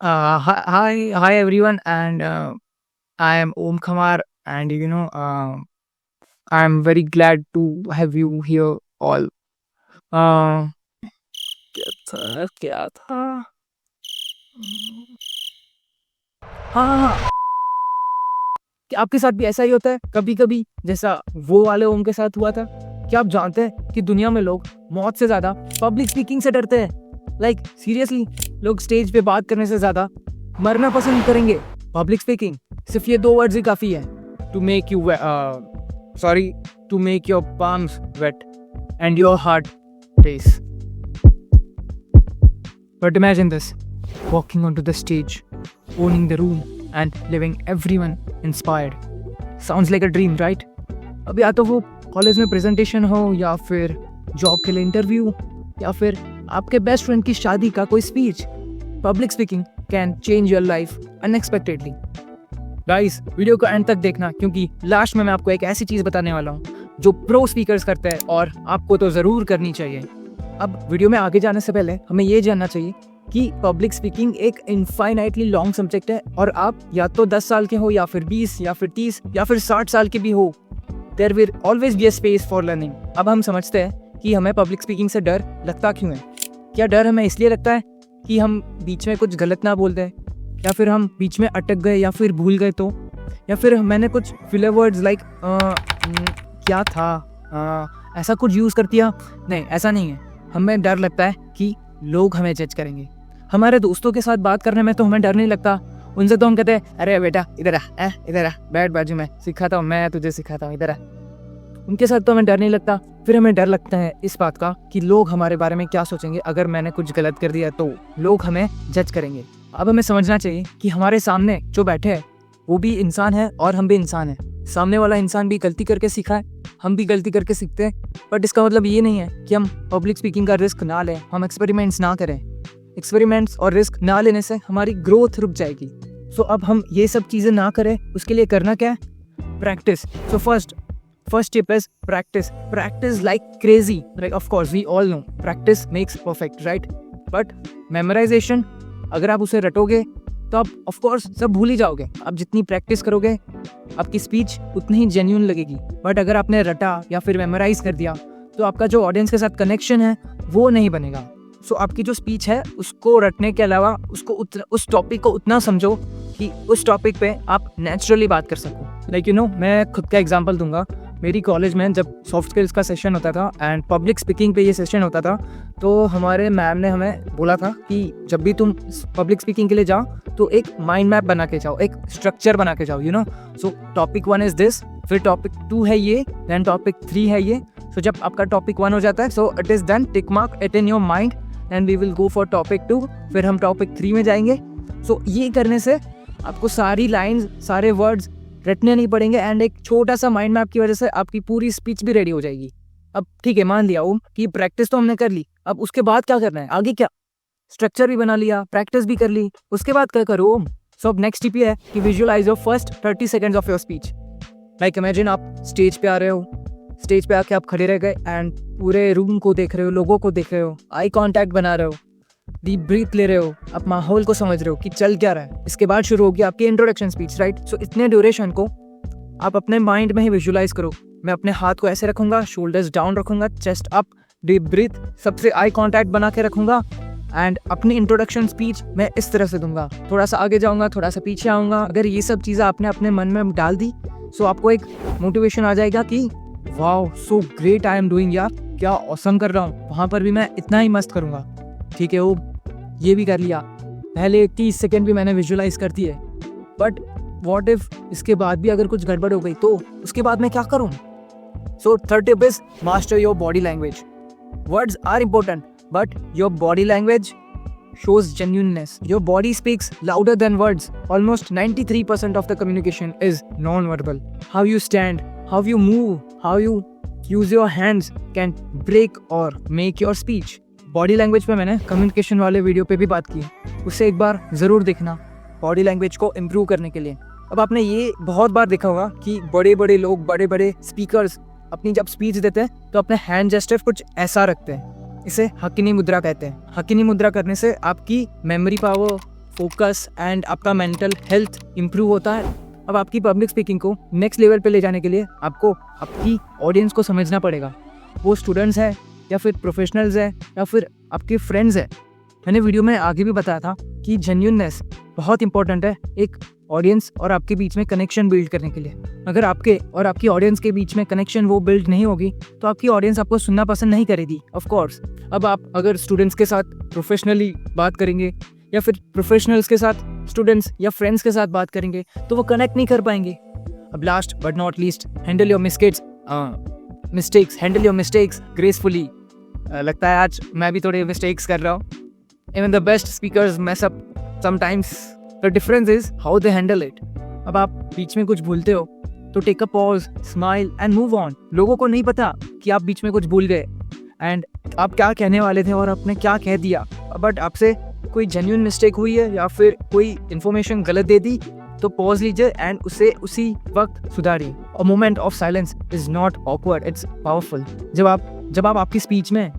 Hi everyone, and I am Om Khamar, and I'm very glad to have you here all. Uh, क्या था हाँ, क्या आपके साथ भी ऐसा ही होता है कभी कभी, जैसा वो वाले ओम के साथ हुआ था? क्या आप जानते हैं कि दुनिया में लोग मौत से ज्यादा पब्लिक स्पीकिंग से डरते हैं? लाइक सीरियसली, लोग स्टेज पे बात करने से ज्यादा मरना पसंद करेंगे। पब्लिक स्पीकिंग, सिर्फ ये 2 वर्ड्स ही काफी है to make your palms wet and your heart race. But imagine this, walking onto the stage, owning the room and leaving everyone inspired. Sounds like a dream, right? अब या तो वो college में प्रेजेंटेशन हो, या फिर जॉब के लिए इंटरव्यू, या फिर आपके बेस्ट फ्रेंड की शादी का कोई speech. Public speaking can change your life unexpectedly. Guys, video को एंड तक देखना, क्योंकि लास्ट में मैं आपको एक ऐसी चीज़ बताने वाला हूँ जो प्रो स्पीकर्स करते हैं और आपको तो ज़रूर करनी चाहिए। अब वीडियो में आगे जाने से पहले हमें ये जानना चाहिए कि पब्लिक स्पीकिंग एक इनफाइनाइटली लॉन्ग सब्जेक्ट है, और आप या तो 10 साल के हो, या फिर 20, या फिर 30, या फिर 60 साल के भी हो, there will always be a space for learning. अब हम समझते हैं कि हमें पब्लिक स्पीकिंग से डर लगता क्यों है। क्या डर हमें इसलिए लगता है कि हम बीच में कुछ गलत ना बोल दें, या फिर हम बीच में अटक गए या फिर भूल गए तो, या फिर मैंने कुछ फिलर वर्ड्स लाइक क्या था ऐसा कुछ यूज़ कर दिया? नहीं, ऐसा नहीं है। हमें डर लगता है कि लोग हमें जज करेंगे। हमारे दोस्तों के साथ बात करने में तो हमें डर नहीं लगता। उनसे तो हम कहते हैं, अरे बेटा इधर आ, इधर आ, बैठ बाजू में, सिखाता हूँ, मैं तुझे सिखाता हूँ, इधर आ। उनके साथ तो हमें डर नहीं लगता। फिर हमें डर लगता है इस बात का कि लोग हमारे बारे में क्या सोचेंगे। अगर मैंने कुछ गलत कर दिया तो लोग हमें जज करेंगे। अब हमें समझना चाहिए कि हमारे सामने जो बैठे हैं वो भी इंसान है और हम भी इंसान हैं। सामने वाला इंसान भी गलती करके सीखा है, हम भी गलती करके सीखते हैं। बट इसका मतलब ये नहीं है कि हम पब्लिक स्पीकिंग का रिस्क ना लें, हम एक्सपेरिमेंट्स ना करें। एक्सपेरिमेंट्स और रिस्क ना लेने से हमारी ग्रोथ रुक जाएगी। सो अब हम ये सब चीज़ें ना करें, उसके लिए करना क्या है? Practice. So first tip is practice like crazy. Like of course we all know practice makes perfect, right? But memorization, अगर आप उसे रटोगे तो आप ऑफ कोर्स सब भूल ही जाओगे। आप जितनी प्रैक्टिस करोगे आपकी स्पीच उतनी ही जेन्युइन लगेगी। बट अगर आपने रटा या फिर मेमोराइज कर दिया तो आपका जो ऑडियंस के साथ कनेक्शन है वो नहीं बनेगा। सो आपकी जो स्पीच है उसको रटने के अलावा उस टॉपिक को उतना समझो कि उस टॉपिक पे आप नेचुरली बात कर सको। लाइक मैं खुद का एग्जांपल दूंगा। मेरी कॉलेज में जब सॉफ्ट स्किल्स का सेशन होता था एंड पब्लिक स्पीकिंग पे ये सेशन होता था, तो हमारे मैम ने हमें बोला था कि जब भी तुम पब्लिक स्पीकिंग के लिए जाओ तो एक माइंड मैप बना के जाओ, एक स्ट्रक्चर बना के जाओ। सो टॉपिक 1 इज दिस, फिर टॉपिक 2 है ये, देन टॉपिक 3 है ये। सो जब आपका टॉपिक 1 हो जाता है, so it is done, tick mark it in your mind and we will go for topic 2, फिर हम टॉपिक 3 में जाएंगे। सो ये करने से आपको सारी लाइन्स, सारे वर्ड्स रटने नहीं पड़ेंगे, एंड एक छोटा सा माइंड मैप की वजह से आपकी पूरी स्पीच भी रेडी हो जाएगी। अब ठीक है, मान लिया ओम कि प्रैक्टिस तो हमने कर ली, अब उसके बाद क्या करना है? आगे क्या? स्ट्रक्चर भी बना लिया, प्रैक्टिस भी कर ली, उसके बाद क्या करो ओम? सो अब नेक्स्ट टिप ये है कि visualize your first 30 seconds of your speech. Like imagine आप स्टेज पे आ रहे हो, स्टेज पे आके आप खड़े रह गए एंड पूरे रूम को देख रहे हो, लोगों को देख रहे हो, आई कॉन्टैक्ट बना रहे हो, डीप ब्रीथ ले रहे हो, आप माहौल को समझ रहे हो कि चल क्या रहा है। इसके बाद शुरू होगी आपकी इंट्रोडक्शन स्पीच, राइट? सो इतने ड्यूरेशन को आप अपने माइंड में ही विजुअलाइज करो। मैं अपने हाथ को ऐसे रखूंगा, शोल्डर्स डाउन रखूंगा, चेस्ट अप, डीप ब्रीथ, सबसे आई कॉन्टैक्ट बना के रखूंगा, एंड अपनी इंट्रोडक्शन स्पीच मैं इस तरह से दूंगा। थोड़ा सा आगे जाऊंगा, थोड़ा सा पीछे आऊंगा। अगर ये सब चीज़ें आपने अपने मन में डाल दी, सो आपको एक मोटिवेशन आ जाएगा कि wow, so great I am doing, यार क्या ऑसम कर रहा हूँ, वहाँ पर भी मैं इतना ही मस्त करूँगा। ठीक है, वो ये भी कर लिया, पहले 30 सेकेंड भी मैंने विजुअलाइज कर दिए। बट व्हाट इफ इसके बाद भी अगर कुछ गड़बड़ हो गई तो उसके बाद मैं क्या करूँ? So third tip is master your body language. Words are important but your body language shows genuineness. Your body speaks louder than words. Almost 93% of the communication is non-verbal. How you stand, how you move, how you use your hands can break or make your speech. Body language पे मैंने communication वाले video पे भी बात की, उससे एक बार ज़रूर देखना बॉडी लैंग्वेज को इम्प्रूव करने के लिए। अब आपने ये बहुत बार देखा होगा कि बड़े बड़े लोग, बड़े बड़े स्पीकर्स अपनी जब स्पीच देते हैं तो अपने हैंड जेस्चर कुछ ऐसा रखते हैं। इसे हकिनी मुद्रा कहते हैं। हकिनी मुद्रा करने से आपकी मेमोरी पावर, फोकस एंड आपका मेंटल हेल्थ इम्प्रूव होता है। अब आपकी पब्लिक स्पीकिंग को नेक्स्ट लेवल पे ले जाने के लिए आपको आपकी ऑडियंस को समझना पड़ेगा। वो स्टूडेंट्स हैं या फिर प्रोफेशनल्स हैं या फिर आपके फ्रेंड्स हैं। मैंने वीडियो में आगे भी बताया था कि जेन्युइननेस बहुत इंपॉर्टेंट है एक ऑडियंस और आपके बीच में कनेक्शन बिल्ड करने के लिए। अगर आपके और आपकी ऑडियंस के बीच में कनेक्शन वो बिल्ड नहीं होगी तो आपकी ऑडियंस आपको सुनना पसंद नहीं करेगी ऑफ कोर्स। अब आप अगर स्टूडेंट्स के साथ प्रोफेशनली बात करेंगे या फिर प्रोफेशनल्स के साथ स्टूडेंट्स या फ्रेंड्स के साथ बात करेंगे तो वो कनेक्ट नहीं कर पाएंगे। अब last but not least, handle your mistakes gracefully. लगता है आज मैं भी थोड़े मिस्टेक्स कर रहा हूँ। Even the best speakers mess up sometimes. The difference is how they handle it. अब आप बीच में कुछ भूलते हो तो take a pause, smile and move on. लोगों को नहीं पता कि आप बीच में कुछ भूल गए एंड आप क्या कहने वाले थे और आपने क्या कह दिया, बट आपसे कोई जेन्युइन मिस्टेक हुई है या फिर कोई इन्फॉर्मेशन गलत दे दी तो पॉज लीजिए एंड उसे उसी वक्त सुधारिए। A moment of silence is not awkward, it's powerful. जब आप आपकी स्पीच में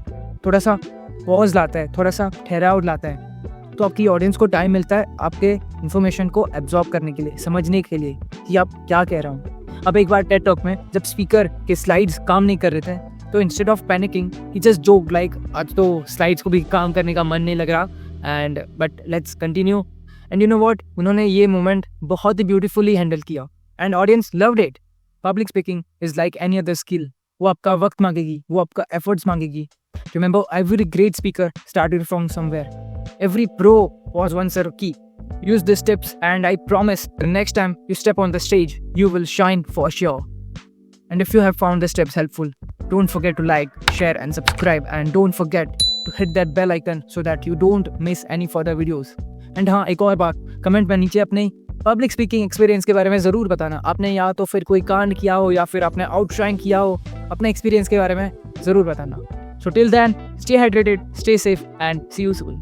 थोड़ा सा पॉज लाता है, थोड़ा सा ठहराव लाता है, तो आपकी ऑडियंस को टाइम मिलता है आपके इन्फॉर्मेशन को एब्जॉर्ब करने के लिए, समझने के लिए कि आप क्या कह रहा हूँ। अब एक बार टेड टॉक में जब स्पीकर के स्लाइड्स काम नहीं कर रहे थे तो instead of panicking he just joke like आज तो स्लाइड्स को भी काम करने का मन नहीं लग रहा and but let's continue. And you know what, उन्होंने ये मोमेंट बहुत ही ब्यूटीफुली हैंडल किया and audience loved it. Public speaking is like any other skill. वो आपका वक्त मांगेगी, वो आपका efforts मांगेगी। Remember, every great speaker started from somewhere. Every pro was once a rookie. Use these tips and I promise the next time you step on the stage, you will shine for sure. And if you have found these tips helpful, don't forget to like, share and subscribe, and don't forget to hit that bell icon so that you don't miss any further videos. And हाँ, एक और बात, comment में नीचे अपने public speaking experience के बारे में ज़रूर बताना। आपने या तो फिर कोई कांड किया हो या फिर आपने आउटशाइन किया हो, अपने एक्सपीरियंस के बारे में ज़रूर बताना। So till then, stay hydrated, stay safe and see you soon.